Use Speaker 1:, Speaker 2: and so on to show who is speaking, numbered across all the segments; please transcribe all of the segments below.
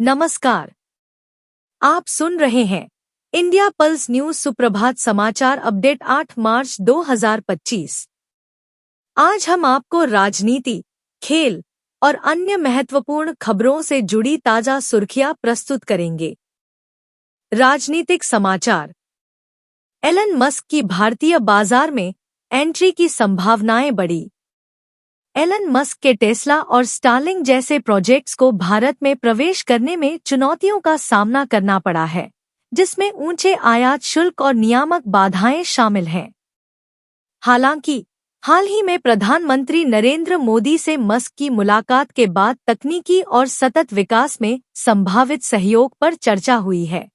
Speaker 1: नमस्कार। आप सुन रहे हैं इंडिया पल्स न्यूज सुप्रभात समाचार अपडेट 8 मार्च 2025। आज हम आपको राजनीति, खेल और अन्य महत्वपूर्ण खबरों से जुड़ी ताजा सुर्खियां प्रस्तुत करेंगे। राजनीतिक समाचार। एलन मस्क की भारतीय बाजार में एंट्री की संभावनाएं बढ़ी। एलन मस्क के टेस्ला और स्टारलिंक जैसे प्रोजेक्ट्स को भारत में प्रवेश करने में चुनौतियों का सामना करना पड़ा है, जिसमें ऊंचे आयात शुल्क और नियामक बाधाएं शामिल हैं। हालांकि हाल ही में प्रधानमंत्री नरेंद्र मोदी से मस्क की मुलाकात के बाद तकनीकी और सतत विकास में संभावित सहयोग पर चर्चा हुई है।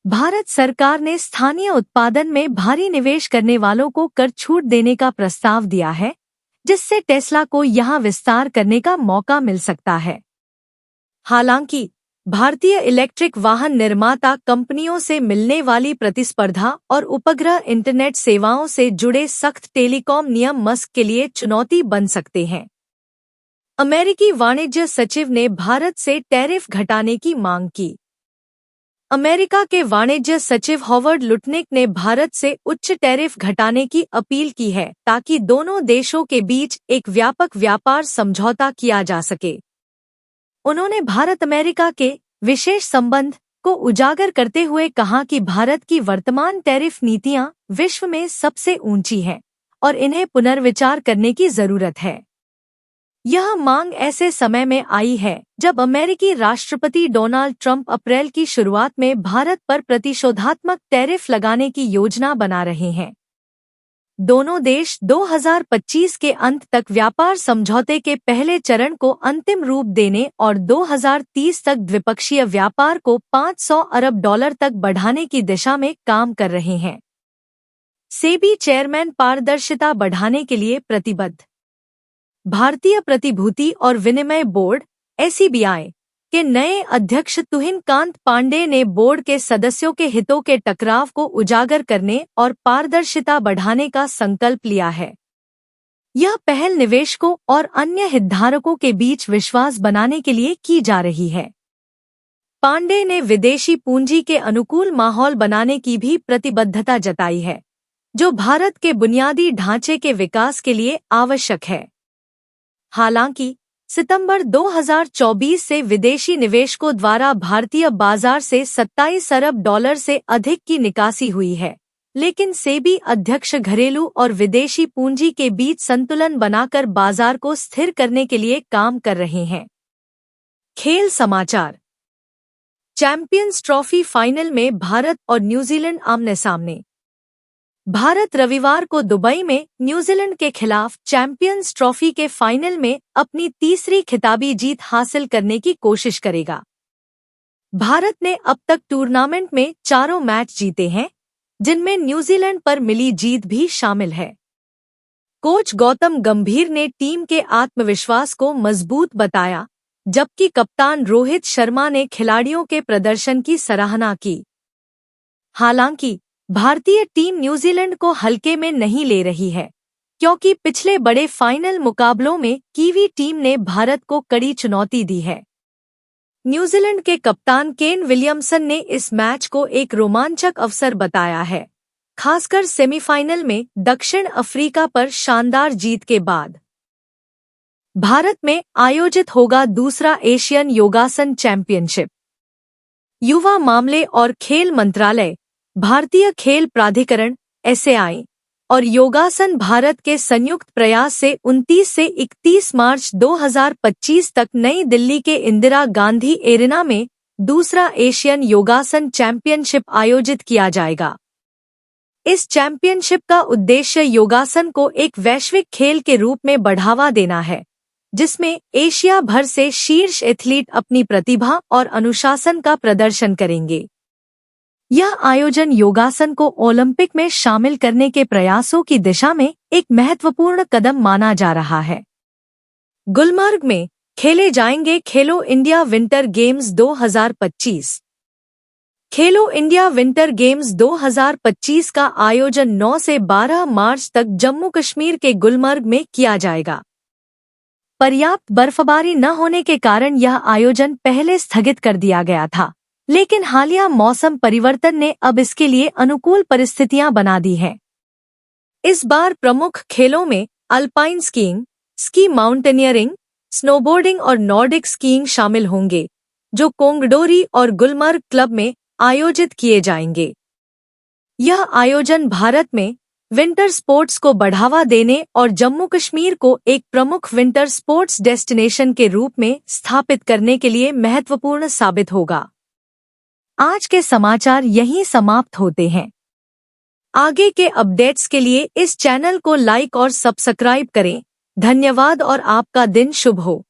Speaker 1: भारत सरकार ने स्थानीय उत्पादन में भारी निवेश करने वालों को कर छूट देने का प्रस्ताव दिया है, जिससे टेस्ला को यहां विस्तार करने का मौका मिल सकता है। हालांकि भारतीय इलेक्ट्रिक वाहन निर्माता कंपनियों से मिलने वाली प्रतिस्पर्धा और उपग्रह इंटरनेट सेवाओं से जुड़े सख्त टेलीकॉम नियम मस्क के लिए चुनौती बन सकते हैं। अमेरिकी वाणिज्य सचिव ने भारत से टैरिफ घटाने की मांग की। अमेरिका के वाणिज्य सचिव हॉवर्ड लुटनिक ने भारत से उच्च टैरिफ घटाने की अपील की है, ताकि दोनों देशों के बीच एक व्यापक व्यापार समझौता किया जा सके। उन्होंने भारत अमेरिका के विशेष संबंध को उजागर करते हुए कहा कि भारत की वर्तमान टैरिफ नीतियां विश्व में सबसे ऊंची हैं और इन्हें पुनर्विचार करने की जरूरत है। यह मांग ऐसे समय में आई है जब अमेरिकी राष्ट्रपति डोनाल्ड ट्रंप अप्रैल की शुरुआत में भारत पर प्रतिशोधात्मक टैरिफ लगाने की योजना बना रहे हैं। दोनों देश 2025 के अंत तक व्यापार समझौते के पहले चरण को अंतिम रूप देने और 2030 तक द्विपक्षीय व्यापार को $500 अरब तक बढ़ाने की दिशा में काम कर रहे हैं। सेबी चेयरमैन पारदर्शिता बढ़ाने के लिए प्रतिबद्ध। भारतीय प्रतिभूति और विनिमय बोर्ड (SEBI) के नए अध्यक्ष तुहिन कांत पांडे ने बोर्ड के सदस्यों के हितों के टकराव को उजागर करने और पारदर्शिता बढ़ाने का संकल्प लिया है। यह पहल निवेशकों और अन्य हितधारकों के बीच विश्वास बनाने के लिए की जा रही है। पांडे ने विदेशी पूंजी के अनुकूल माहौल बनाने की भी प्रतिबद्धता जताई है, जो भारत के बुनियादी ढांचे के विकास के लिए आवश्यक है। हालांकि सितंबर 2024 से विदेशी निवेशकों द्वारा भारतीय बाजार से $27 अरब से अधिक की निकासी हुई है, लेकिन सेबी अध्यक्ष घरेलू और विदेशी पूंजी के बीच संतुलन बनाकर बाजार को स्थिर करने के लिए काम कर रहे हैं। खेल समाचार। चैंपियंस ट्रॉफी फाइनल में भारत और न्यूजीलैंड आमने सामने। भारत रविवार को दुबई में न्यूजीलैंड के खिलाफ चैंपियंस ट्रॉफी के फाइनल में अपनी तीसरी खिताबी जीत हासिल करने की कोशिश करेगा। भारत ने अब तक टूर्नामेंट में 4 मैच जीते हैं, जिनमें न्यूजीलैंड पर मिली जीत भी शामिल है। कोच गौतम गंभीर ने टीम के आत्मविश्वास को मजबूत बताया, जबकि कप्तान रोहित शर्मा ने खिलाड़ियों के प्रदर्शन की सराहना की। हालांकि भारतीय टीम न्यूजीलैंड को हल्के में नहीं ले रही है, क्योंकि पिछले बड़े फाइनल मुकाबलों में कीवी टीम ने भारत को कड़ी चुनौती दी है। न्यूजीलैंड के कप्तान केन विलियमसन ने इस मैच को एक रोमांचक अवसर बताया है, खासकर सेमीफाइनल में दक्षिण अफ्रीका पर शानदार जीत के बाद। भारत में आयोजित होगा दूसरा एशियन योगासन चैंपियनशिप। युवा मामले और खेल मंत्रालय, भारतीय खेल प्राधिकरण (SAI) और योगासन भारत के संयुक्त प्रयास से 29 से 31 मार्च 2025 तक नई दिल्ली के इंदिरा गांधी एरिना में दूसरा एशियन योगासन चैंपियनशिप आयोजित किया जाएगा। इस चैंपियनशिप का उद्देश्य योगासन को एक वैश्विक खेल के रूप में बढ़ावा देना है, जिसमें एशिया भर से शीर्ष एथलीट अपनी प्रतिभा और अनुशासन का प्रदर्शन करेंगे। यह आयोजन योगासन को ओलंपिक में शामिल करने के प्रयासों की दिशा में एक महत्वपूर्ण कदम माना जा रहा है। गुलमर्ग में खेले जाएंगे खेलो इंडिया विंटर गेम्स 2025। खेलो इंडिया विंटर गेम्स 2025 का आयोजन 9 से 12 मार्च तक जम्मू कश्मीर के गुलमर्ग में किया जाएगा। पर्याप्त बर्फबारी न होने के कारण यह आयोजन पहले स्थगित कर दिया गया था, लेकिन हालिया मौसम परिवर्तन ने अब इसके लिए अनुकूल परिस्थितियां बना दी हैं। इस बार प्रमुख खेलों में alpine skiing, ski mountaineering, snowboarding और नॉर्डिक स्कीइंग शामिल होंगे, जो कोंगडोरी और गुलमर्ग क्लब में आयोजित किए जाएंगे। यह आयोजन भारत में विंटर स्पोर्ट्स को बढ़ावा देने और जम्मू कश्मीर को एक प्रमुख विंटर स्पोर्ट्स डेस्टिनेशन के रूप में स्थापित करने के लिए महत्वपूर्ण साबित होगा। आज के समाचार यहीं समाप्त होते हैं। आगे के अपडेट्स के लिए इस चैनल को लाइक और सब्सक्राइब करें। धन्यवाद और आपका दिन शुभ हो।